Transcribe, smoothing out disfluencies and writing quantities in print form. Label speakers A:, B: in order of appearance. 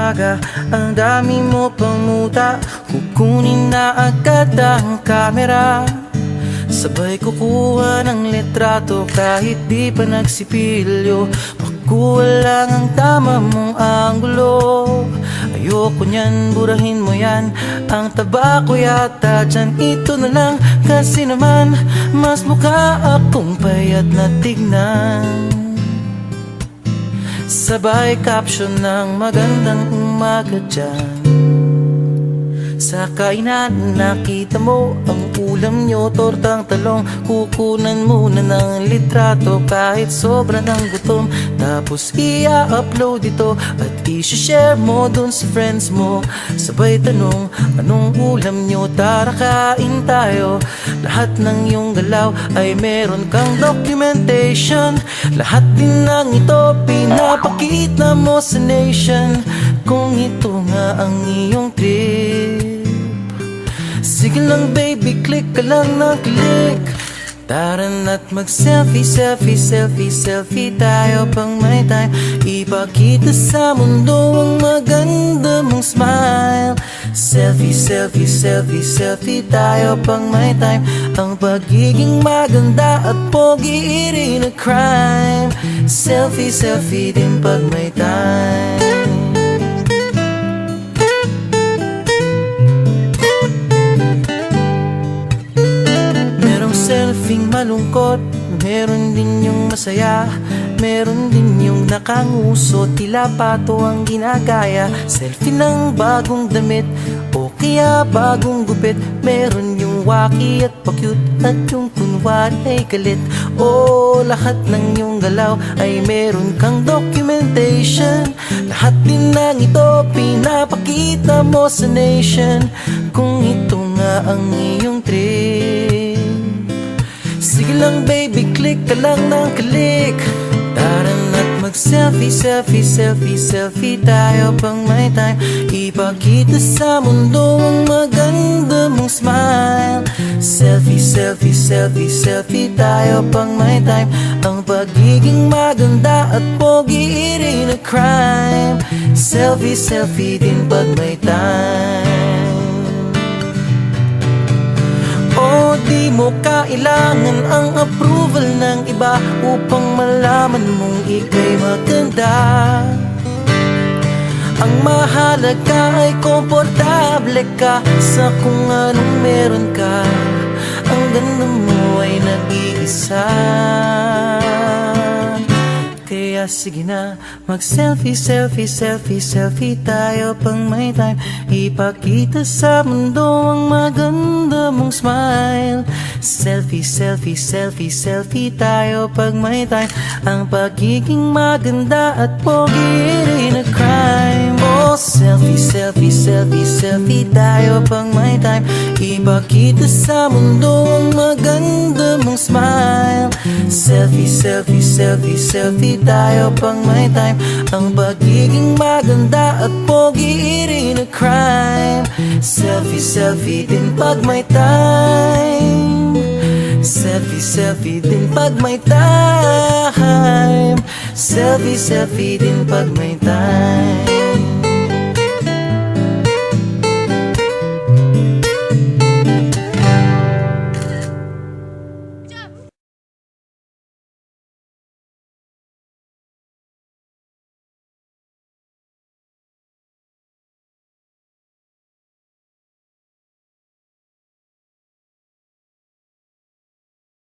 A: umaga, ang dami mo pang muta. Kukunin na agad ang kamera, sabay kukuha ng litrato kahit di pa nagsipilyo. Makuha lang ang tama mong anggulo. Ayoko niyan, burahin mo yan. Ang taba ko yata dyan, ito na lang. Kasi naman, mas mukha akong payat na tignan. Sabay caption ng magandang umaga dyan. Sa kainan nakita mo ang ulam nyo, tortang talong. Kukunan muna ng litrato kahit sobra ng gutom. Tapos i-upload ito at i-share mo dun sa friends mo. Sabay tanong, anong ulam nyo? Tara kain tayo. Lahat ng iyong galaw ay meron kang documentation. Lahat din ng ito pinapakita mo sa nation. Kung ito nga ang iyong trip, sige lang baby, click ka lang ng click. Tara na't mag-selfie, selfie, selfie, selfie tayo pang may time. Ipakita sa mundo ang maganda mong smile. Selfie, selfie, selfie, selfie tayo pang may time. Ang pagiging maganda at pogi rin a crime. Selfie, selfie din pag may time. Selfing malungkot, meron din yung masaya. Meron din yung nakanguso, tila pato ang ginagaya. Selfie ng bagong damit o kaya bagong gupit. Meron yung waki at pa-cute at yung kunwari ay galit. O lahat ng yung galaw ay meron kang documentation. Lahat din ng ito pinapakita mo sa nation. Kung ito nga ang iyong trip, sige lang baby, click ka lang ng click. Tara na't mag-selfie, selfie, selfie, selfie tayo pang may time. Ipakita sa mundo ang maganda mong smile. Selfie, selfie, selfie, selfie tayo pang may time. Ang pagiging maganda at pogi rin a crime. Selfie, selfie din pag may time. O di mo kailangan ang approval ng iba upang malaman mong ika'y maganda. Ang mahalaga ay komportable ka sa kung anong meron ka. Ang ganda mo ay nag-iisa. Kaya sige na, mag-selfie, selfie, selfie, selfie tayo pang may time. Ipakita sa mundo ang maganda mong smile. Selfie, selfie, selfie, selfie tayo pag may time. Ang pagiging maganda at pogi rin a crime. Oh, selfie, selfie, selfie, selfie tayo pang may time. Ipakita sa mundo ang maganda mong smile. Selfie, selfie, selfie, selfie tayo pang may time. Ang pagiging maganda at pogi rin a crime. Selfie, selfie din pag may time. Selfie, selfie din pag may time. Selfie, selfie din pag may time.